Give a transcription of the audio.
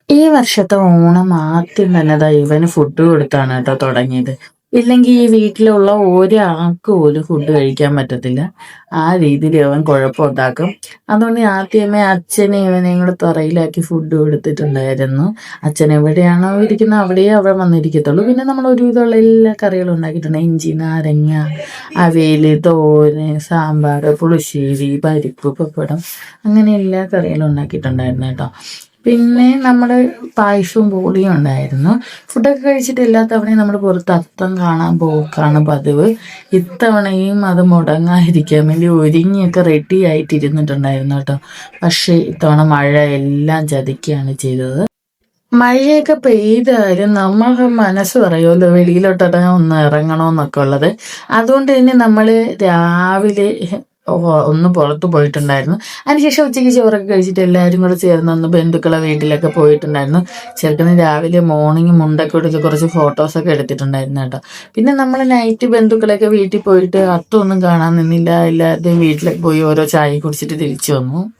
ഈ വർഷത്തെ ഓണം ആദ്യം തന്നെ ദാ ഇവന് ഫുഡ് കൊടുത്താണ് കേട്ടോ തുടങ്ങിയത്. ഇല്ലെങ്കിൽ ഈ വീട്ടിലുള്ള ഒരാൾക്ക് പോലും ഫുഡ് കഴിക്കാൻ പറ്റത്തില്ല. ആ രീതിയിൽ അവൻ കുഴപ്പമുണ്ടാക്കും. അതുകൊണ്ട് ആദ്യമേ അച്ഛനെ ഇവനെയും കൂടെ തറയിലാക്കി ഫുഡ് കൊടുത്തിട്ടുണ്ടായിരുന്നു. അച്ഛൻ എവിടെയാണോ ഇരിക്കുന്നത് അവിടെയേ അവൻ വന്നിരിക്കത്തുള്ളൂ. പിന്നെ നമ്മൾ ഒരുവിധമുള്ള എല്ലാ കറികളും ഉണ്ടാക്കിയിട്ടുണ്ട്. ഇഞ്ചി, നാരങ്ങ, അവിയൽ, തോരൻ, സാമ്പാർ, പുളിശ്ശേരി, പരിപ്പ്, പപ്പടം, അങ്ങനെ എല്ലാ കറികളും ഉണ്ടാക്കിയിട്ടുണ്ടായിരുന്നു കേട്ടോ. പിന്നെ നമ്മൾ പായസവും ബോളിയും ഉണ്ടായിരുന്നു. ഫുഡൊക്കെ കഴിച്ചിട്ട് എല്ലാ തവണയും നമ്മൾ പുറത്ത് അത്തം കാണാൻ പോക്കാണ് പതിവ്. ഇത്തവണയും അത് മുടങ്ങാതിരിക്കാൻ വേണ്ടി ഒരുങ്ങിയൊക്കെ റെഡി ആയിട്ടിരുന്നിട്ടുണ്ടായിരുന്നു കേട്ടോ. പക്ഷേ ഇത്തവണ മഴ എല്ലാം ചതിക്കുകയാണ് ചെയ്തത്. മഴയൊക്കെ പെയ്താലും നമുക്ക് മനസ്സ് പറയുമല്ലോ വെളിയിലോട്ടൊക്കെ ഒന്ന് ഇറങ്ങണമെന്നൊക്കെ ഉള്ളത്. അതുകൊണ്ട് തന്നെ നമ്മൾ രാവിലെ ഒന്ന് പുറത്ത് പോയിട്ടുണ്ടായിരുന്നു. അതിനുശേഷം ഉച്ചയ്ക്ക് ചോറൊക്കെ കഴിച്ചിട്ട് എല്ലാവരും കൂടെ ചേർന്ന് ഒന്ന് ബന്ധുക്കളെ വീട്ടിലൊക്കെ പോയിട്ടുണ്ടായിരുന്നു. ചെറുക്കന് രാവിലെ മോർണിംഗ് മുണ്ടൊക്കെ എടുത്ത് കുറച്ച് ഫോട്ടോസൊക്കെ എടുത്തിട്ടുണ്ടായിരുന്നു കേട്ടോ. പിന്നെ നമ്മൾ നൈറ്റ് ബന്ധുക്കളൊക്കെ വീട്ടിൽ പോയിട്ട് അത്തൊന്നും കാണാൻ നിന്നില്ല. എല്ലാവരുടെയും വീട്ടിലൊക്കെ പോയി ഓരോ ചായ കുടിച്ചിട്ട് തിരിച്ചു വന്നു.